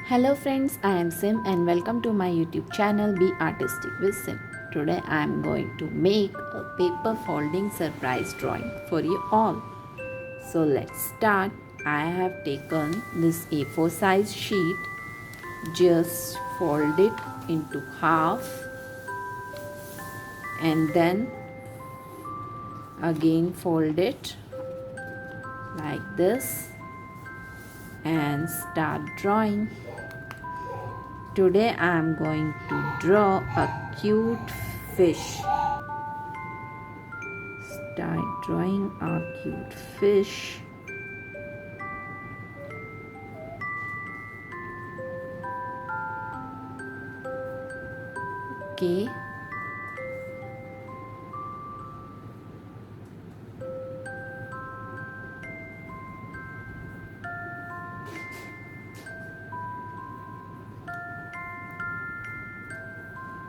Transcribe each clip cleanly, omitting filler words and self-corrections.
Hello friends, I am Sim and welcome to my YouTube channel Be Artistic with Sim. Today I am going to make a paper folding surprise drawing for you all. So let's start. I have taken this A4 size sheet, just fold it into half and then again fold it like this and start drawing. Today I am going to draw a cute fish. Start drawing a cute fish. Okay.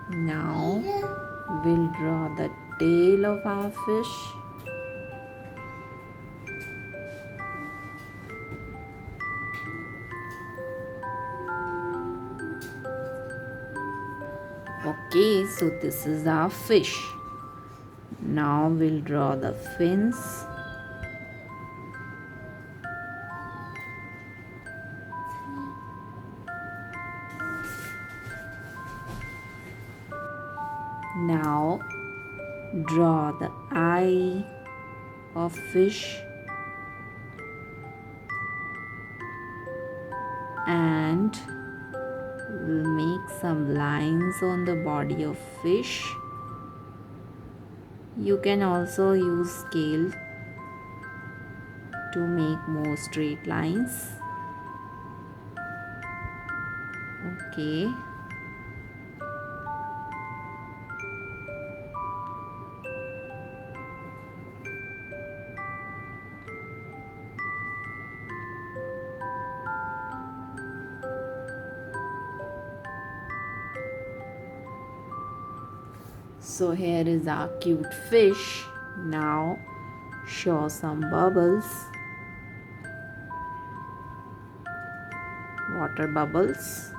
Now we'll draw the tail of our fish. Okay, so this is our fish. Now we'll draw the fins. Now draw the eye of fish and we'll make some lines on the body of fish. You can also use scale to make more straight lines. Okay. So here is our cute fish. Now show some bubbles, water bubbles,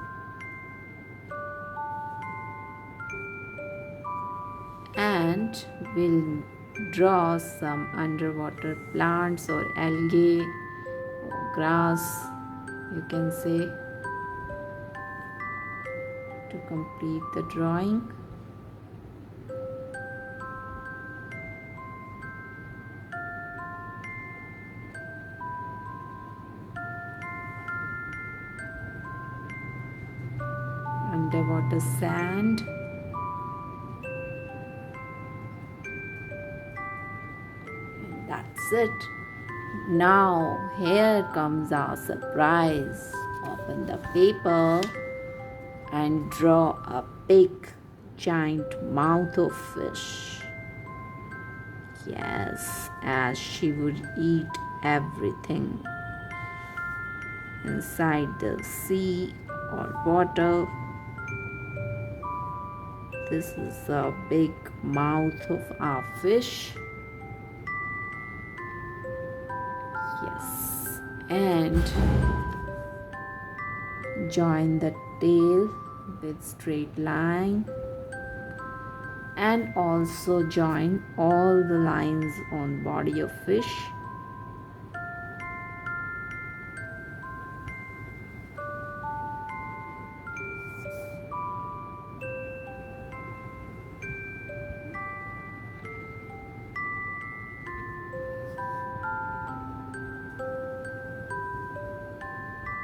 and we'll draw some underwater plants or algae or grass, you can say, to complete the drawing. Underwater sand. And that's it. Now here comes our surprise. Open the paper and draw a big giant mouth of fish. Yes, as she would eat everything inside the sea or water. This is a big mouth of our fish. Yes, and join the tail with straight line and also join all the lines on body of fish.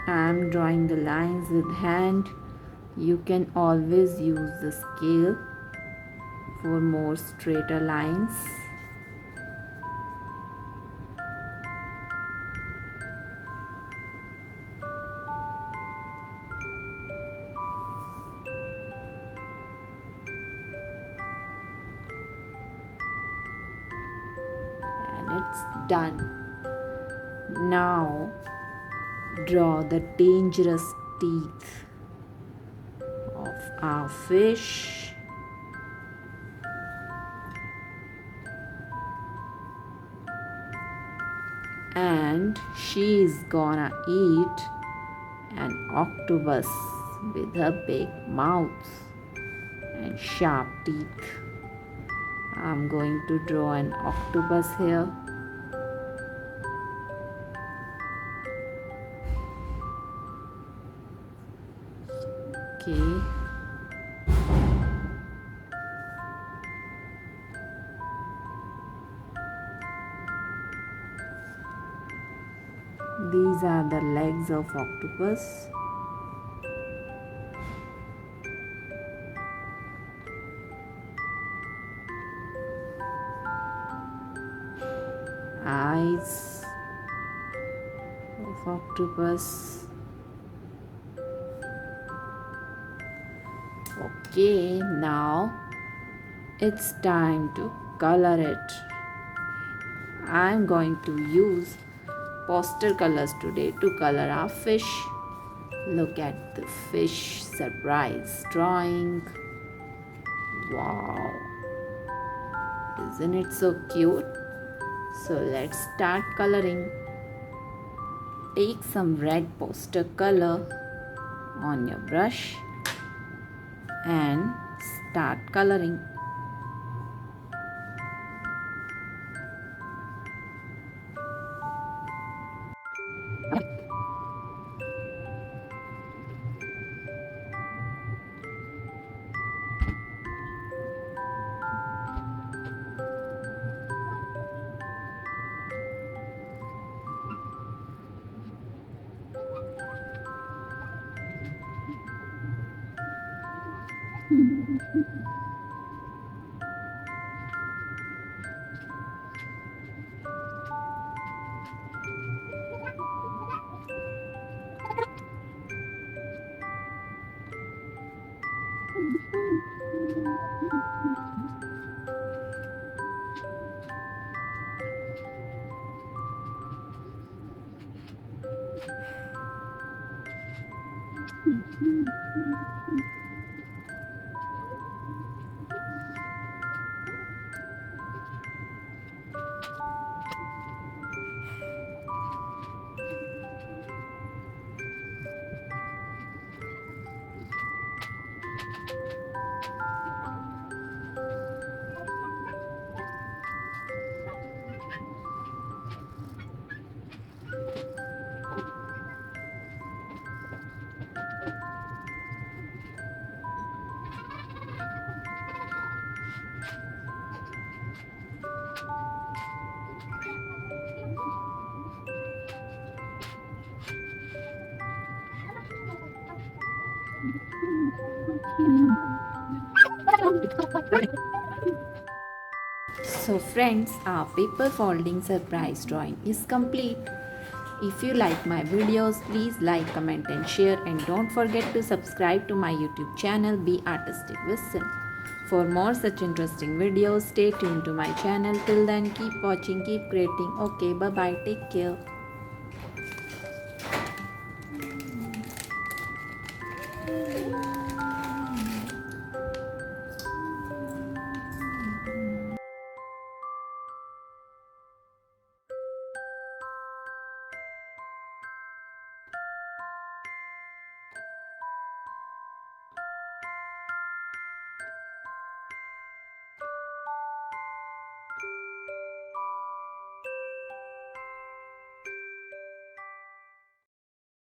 I am drawing the lines with hand. You can always use the scale for more straighter lines. And it's done. Now draw the dangerous teeth of our fish. And she is gonna eat an octopus with a big mouth and sharp teeth. I'm going to draw an octopus here. Okay. These are the legs of octopus. Eyes of octopus. Okay, now it's time to color it. I'm going to use pastel colors today to color our fish. Look at the fish surprise drawing. Wow! Isn't it so cute? So let's start coloring. Take some red pastel color on your brush and start coloring. So friends, our paper folding surprise drawing is complete. If you like my videos, please like, comment and share, and don't forget to subscribe to my YouTube channel Be Artistic with Sim. For more such interesting videos, stay tuned to my channel. Till then, keep watching, keep creating. Okay, bye bye, take care.